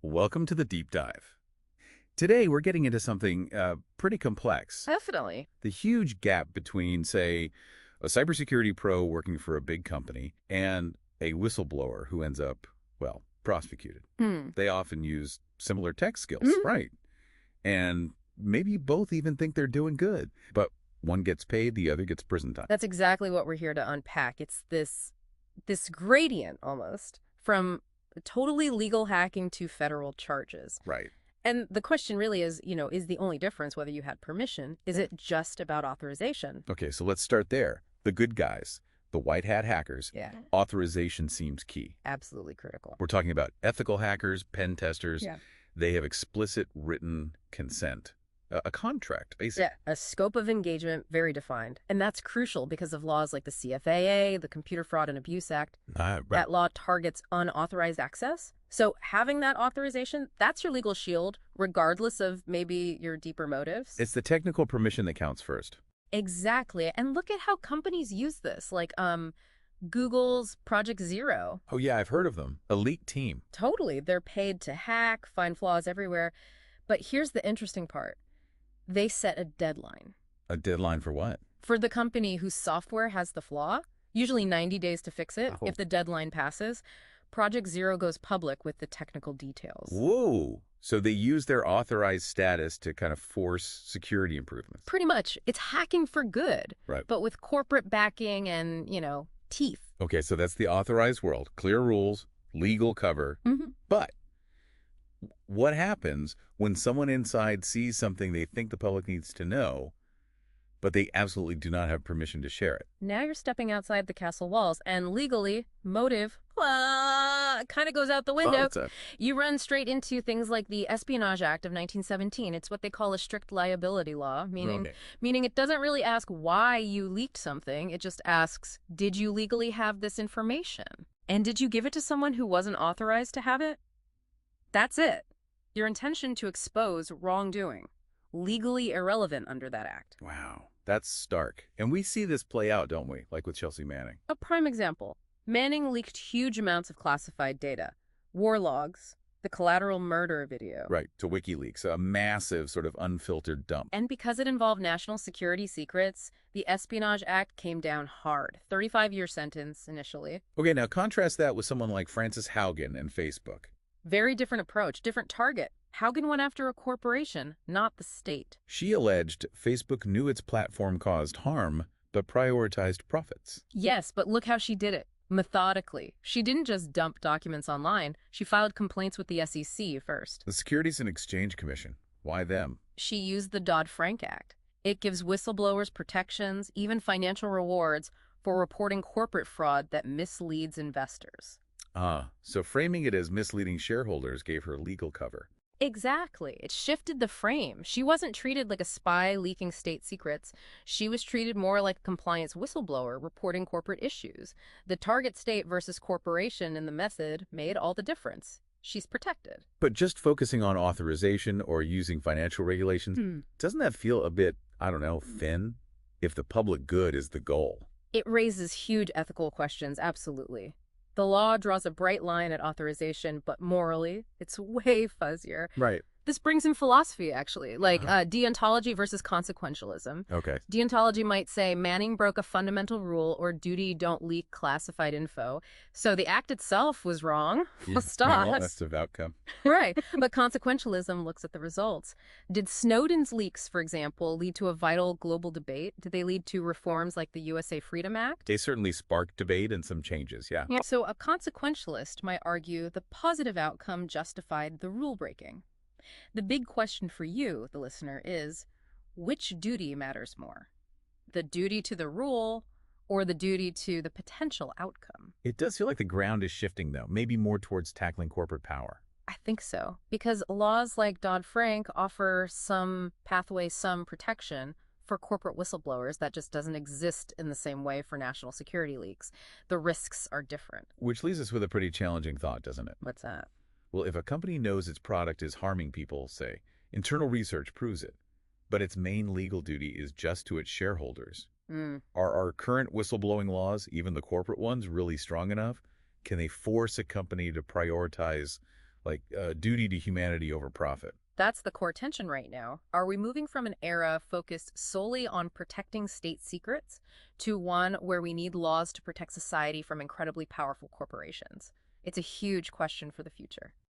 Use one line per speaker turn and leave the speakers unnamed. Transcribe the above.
Welcome to the deep dive. Today, we're getting into something pretty complex.
Definitely.
The huge gap between, say, a cybersecurity pro working for a big company and a whistleblower who ends up, well, prosecuted.
Hmm.
They often use similar tech skills,
Mhm.
right? And maybe both even think they're doing good, but one gets paid, the other gets prison time.
That's exactly what we're here to unpack. It's this gradient almost from totally legal hacking to federal charges.
Right.
And the question really is, is the only difference whether you had permission? Is it just about authorization?
Okay, so let's start there. The good guys, the white hat hackers,
Yeah.
authorization seems key.
Absolutely critical.
We're talking about ethical hackers, pen testers.
Yeah.
They have explicit written consent, a contract, basically.
Yeah, a scope of engagement very defined. And that's crucial because of laws like the CFAA, the Computer Fraud and Abuse Act.
Right.
That law targets unauthorized access. So having that authorization, that's your legal shield, regardless of maybe your deeper motives.
It's the technical permission that counts first.
Exactly. And look at how companies use this, like Google's Project Zero.
Oh, yeah, I've heard of them. Elite team.
Totally. They're paid to hack, find flaws everywhere. But here's the interesting part. They set a deadline.
A deadline for what?
For the company whose software has the flaw, usually 90 days to fix it.
Oh.
If the deadline passes, Project Zero goes public with the technical details.
Whoa. So they use their authorized status to kind of force security improvements.
Pretty much. It's hacking for good,
Right.
but with corporate backing and, teeth.
Okay, so that's the authorized world. Clear rules, legal cover.
Mm-hmm.
But what happens when someone inside sees something they think the public needs to know, but they absolutely do not have permission to share it?
Now you're stepping outside the castle walls, and legally, motive, kind of goes out the window. You run straight into things like the Espionage Act of 1917. It's what they call a strict liability law, meaning it doesn't really ask why you leaked something. It just asks, did you legally have this information? And did you give it to someone who wasn't authorized to have it? That's it. Your intention to expose wrongdoing. Legally irrelevant under that act.
Wow, that's stark. And we see this play out, don't we? Like with Chelsea Manning.
A prime example. Manning leaked huge amounts of classified data. War logs, the collateral murder video.
Right, to WikiLeaks, a massive sort of unfiltered dump.
And because it involved national security secrets, the Espionage Act came down hard. 35-year sentence initially.
Okay, now contrast that with someone like Frances Haugen and Facebook.
Very different approach, different target. Haugen went after a corporation, not the state.
She alleged Facebook knew its platform caused harm, but prioritized profits.
Yes, but look how she did it. Methodically. She didn't just dump documents online. She filed complaints with the SEC first.
The Securities and Exchange Commission. Why them?
She used the Dodd-Frank Act. It gives whistleblowers protections, even financial rewards, for reporting corporate fraud that misleads investors.
So framing it as misleading shareholders gave her legal cover.
Exactly. It shifted the frame. She wasn't treated like a spy leaking state secrets. She was treated more like a compliance whistleblower reporting corporate issues. The target state versus corporation in the method made all the difference. She's protected.
But just focusing on authorization or using financial regulations, doesn't that feel a bit, I don't know, thin? If the public good is the goal.
It raises huge ethical questions, absolutely. The law draws a bright line at authorization, but morally, it's way fuzzier.
Right.
This brings in philosophy, actually, like deontology versus consequentialism.
Okay.
Deontology might say Manning broke a fundamental rule or duty don't leak classified info. So the act itself was wrong.
Yeah.
Well, stop.
Well, that's the outcome.
Right. But consequentialism looks at the results. Did Snowden's leaks, for example, lead to a vital global debate? Did they lead to reforms like the USA Freedom Act?
They certainly sparked debate and some changes, yeah.
So a consequentialist might argue the positive outcome justified the rule breaking. The big question for you, the listener, is which duty matters more? The duty to the rule or the duty to the potential outcome?
It does feel like the ground is shifting, though, maybe more towards tackling corporate power.
I think so, because laws like Dodd-Frank offer some pathway, some protection for corporate whistleblowers that just doesn't exist in the same way for national security leaks. The risks are different.
Which leaves us with a pretty challenging thought, doesn't it?
What's that?
Well, if a company knows its product is harming people, say, internal research proves it, but its main legal duty is just to its shareholders, are our current whistleblowing laws, even the corporate ones, really strong enough? Can they force a company to prioritize like duty to humanity over profit.
That's the core tension right now. Are we moving from an era focused solely on protecting state secrets to one where we need laws to protect society from incredibly powerful corporations? It's a huge question for the future.